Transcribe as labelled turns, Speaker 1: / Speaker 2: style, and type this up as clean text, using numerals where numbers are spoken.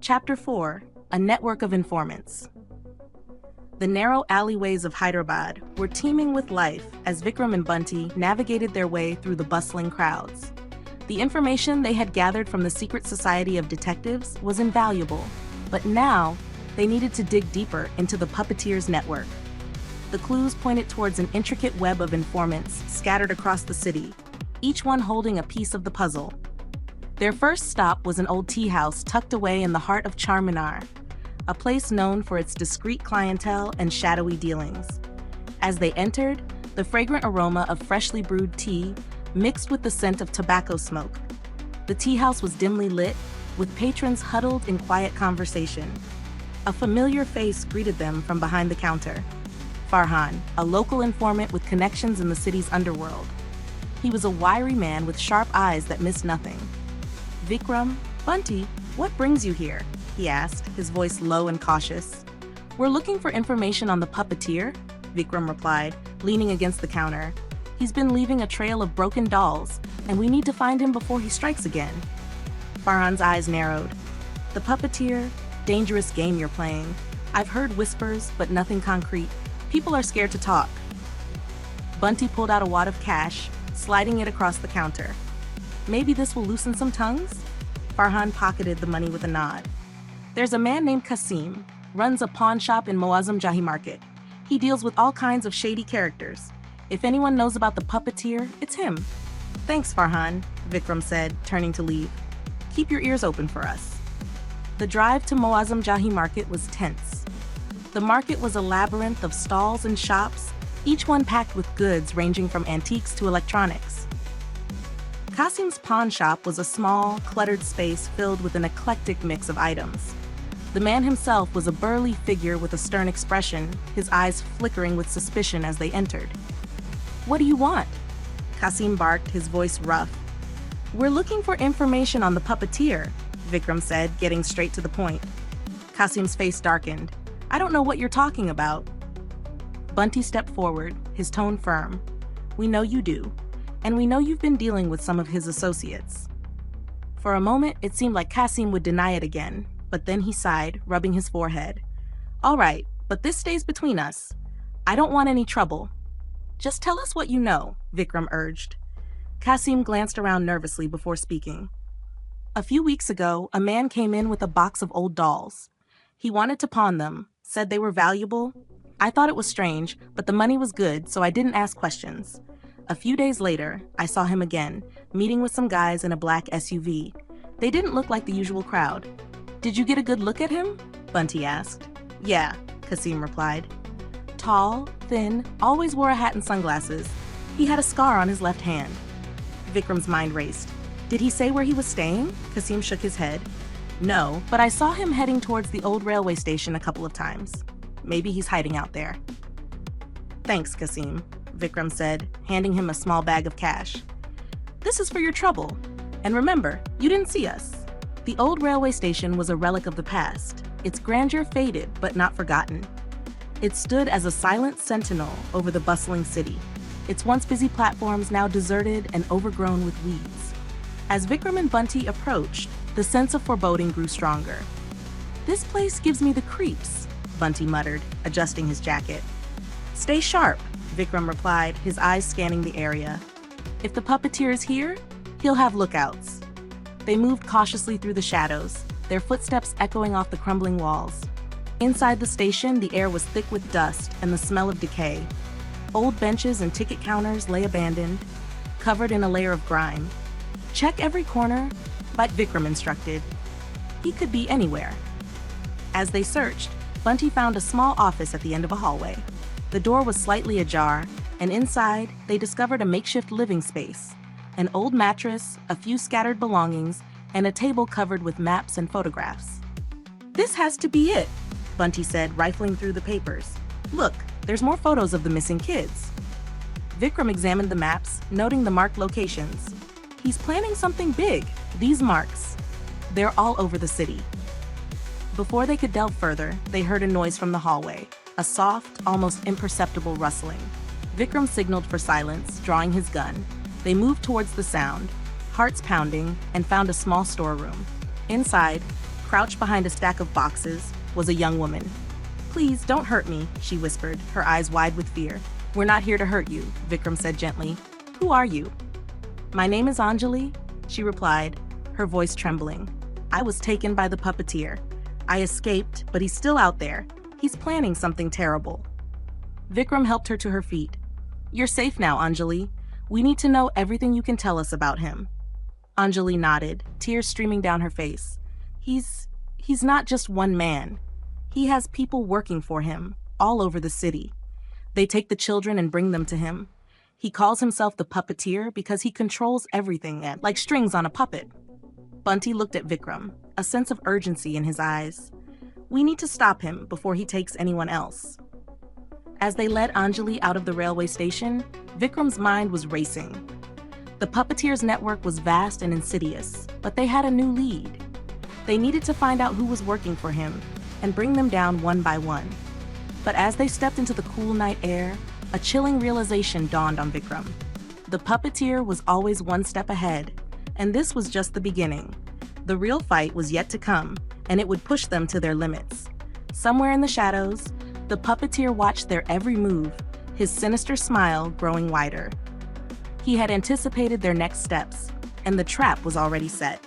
Speaker 1: Chapter 4: A Network of Informants. The narrow alleyways of Hyderabad were teeming with life as Vikram and Bunty navigated their way through the bustling crowds. The information they had gathered from the secret society of detectives was invaluable, but now they needed to dig deeper into the Puppeteer's network. The clues pointed towards an intricate web of informants scattered across the city, each one holding a piece of the puzzle. Their first stop was an old tea house tucked away in the heart of Charminar, a place known for its discreet clientele and shadowy dealings. As they entered, the fragrant aroma of freshly brewed tea mixed with the scent of tobacco smoke. The tea house was dimly lit, with patrons huddled in quiet conversation. A familiar face greeted them from behind the counter. Farhan, a local informant with connections in the city's underworld. He was a wiry man with sharp eyes that missed nothing. "Vikram, Bunty, what brings you here?" he asked, his voice low and cautious. "We're looking for information on the Puppeteer," Vikram replied, leaning against the counter. "He's been leaving a trail of broken dolls, and we need to find him before he strikes again." Farhan's eyes narrowed. "The Puppeteer? Dangerous game you're playing. I've heard whispers, but nothing concrete. People are scared to talk." Bunty pulled out a wad of cash, sliding it across the counter. "Maybe this will loosen some tongues?" Farhan pocketed the money with a nod. "There's a man named Kasim, runs a pawn shop in Moazam Jahi Market. He deals with all kinds of shady characters. If anyone knows about the Puppeteer, it's him." "Thanks, Farhan," Vikram said, turning to leave. "Keep your ears open for us." The drive to Moazam Jahi Market was tense. The market was a labyrinth of stalls and shops, each one packed with goods ranging from antiques to electronics. Kasim's pawn shop was a small, cluttered space filled with an eclectic mix of items. The man himself was a burly figure with a stern expression, his eyes flickering with suspicion as they entered. "What do you want?" Kasim barked, his voice rough. "We're looking for information on the Puppeteer," Vikram said, getting straight to the point. Kasim's face darkened. "I don't know what you're talking about." Bunty stepped forward, his tone firm. "We know you do. And we know you've been dealing with some of his associates." For a moment, it seemed like Kasim would deny it again, but then he sighed, rubbing his forehead. "All right, but this stays between us. I don't want any trouble." "Just tell us what you know," Vikram urged. Kasim glanced around nervously before speaking. "A few weeks ago, a man came in with a box of old dolls. He wanted to pawn them, said they were valuable. I thought it was strange, but the money was good, so I didn't ask questions. A few days later, I saw him again, meeting with some guys in a black SUV. They didn't look like the usual crowd." "Did you get a good look at him?" Bunty asked. "Yeah," Kasim replied. "Tall, thin, always wore a hat and sunglasses. He had a scar on his left hand." Vikram's mind raced. "Did he say where he was staying?" Kasim shook his head. "No, but I saw him heading towards the old railway station a couple of times. Maybe he's hiding out there." "Thanks, Kasim," Vikram said, handing him a small bag of cash. "This is for your trouble. And remember, you didn't see us." The old railway station was a relic of the past, its grandeur faded but not forgotten. It stood as a silent sentinel over the bustling city, its once busy platforms now deserted and overgrown with weeds. As Vikram and Bunty approached, the sense of foreboding grew stronger. "This place gives me the creeps," Bunty muttered, adjusting his jacket. "Stay sharp," Vikram replied, his eyes scanning the area. "If the Puppeteer is here, he'll have lookouts." They moved cautiously through the shadows, their footsteps echoing off the crumbling walls. Inside the station, the air was thick with dust and the smell of decay. Old benches and ticket counters lay abandoned, covered in a layer of grime. "Check every corner," but Vikram instructed. He could be anywhere. As they searched, Bunty found a small office at the end of a hallway. The door was slightly ajar, and inside, they discovered a makeshift living space. An old mattress, a few scattered belongings, and a table covered with maps and photographs. "This has to be it," Bunty said, rifling through the papers. "Look, there's more photos of the missing kids." Vikram examined the maps, noting the marked locations. "He's planning something big. These marks. They're all over the city." Before they could delve further, they heard a noise from the hallway, a soft, almost imperceptible rustling. Vikram signaled for silence, drawing his gun. They moved towards the sound, hearts pounding, and found a small storeroom. Inside, Crouched behind a stack of boxes was a young woman. "Please, don't hurt me," she whispered, her eyes wide with fear. "We're not here to hurt you," Vikram said gently. "Who are you?" "My name is Anjali," she replied, her voice trembling. "I was taken by the puppeteer. I escaped, but he's still out there. He's planning something terrible." Vikram helped her to her feet. "You're safe now, Anjali. We need to know everything you can tell us about him." Anjali nodded, tears streaming down her face. He's not just one man. He has people working for him, all over the city. They take the children and bring them to him. He calls himself the puppeteer because he controls everything like strings on a puppet. Bunty looked at Vikram, a sense of urgency in his eyes. "We need to stop him before he takes anyone else." As they led Anjali out of the railway station, Vikram's mind was racing. The puppeteer's network was vast and insidious, but they had a new lead. They needed to find out who was working for him and bring them down one by one. But as they stepped into the cool night air, a chilling realization dawned on Vikram. The puppeteer was always one step ahead, and this was just the beginning. The real fight was yet to come, and it would push them to their limits. Somewhere in the shadows, the puppeteer watched their every move, his sinister smile growing wider. He had anticipated their next steps, and the trap was already set.